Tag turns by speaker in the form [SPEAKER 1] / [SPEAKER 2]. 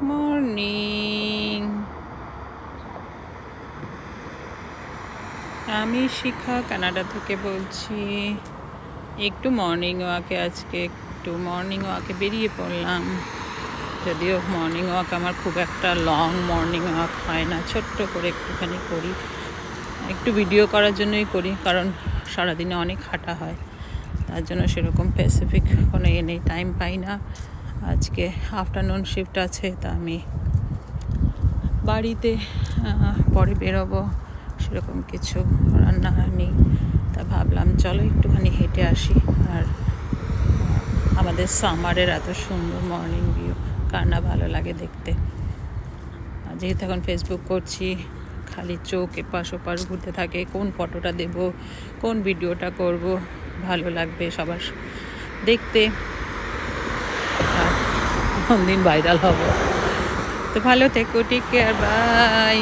[SPEAKER 1] Morning. আমি শিখা Canada থেকে বলছি। একটু মর্নিং ওয়াকে বেরিয়ে পড়লাম। যদিও মর্নিং ওয়াক আমার খুব একটা লং মর্নিং ওয়াক হয় না, ছোট্ট করে একটুখানি করি, একটু ভিডিও করার জন্যই করি, কারণ সারাদিনে অনেক হাঁটা হয়, তার জন্য সেরকম স্পেসিফিক কোনো নেই, টাইম পাই না। আজকে আফটারনুন শিফট আছে, তা আমি বাড়িতে পরে বেরোবো, সেরকম কিছু রান্না নেই, তা ভাবলাম চলো একটুখানি হেঁটে আসি। আর আমাদের সামারের এত সুন্দর মর্নিং ভিউ কার না ভালো লাগে দেখতে। যেহেতু এখন ফেসবুক করছি, খালি চোখ এপাশ ওপাশ ঘুরতে থাকে, কোন ফটোটা দেব, কোন ভিডিওটা করব, ভালো লাগবে সবার দেখতে, কোন দিন ভাইরাল হব। তো ভালো থেকো, টেক কেয়ার, বাই।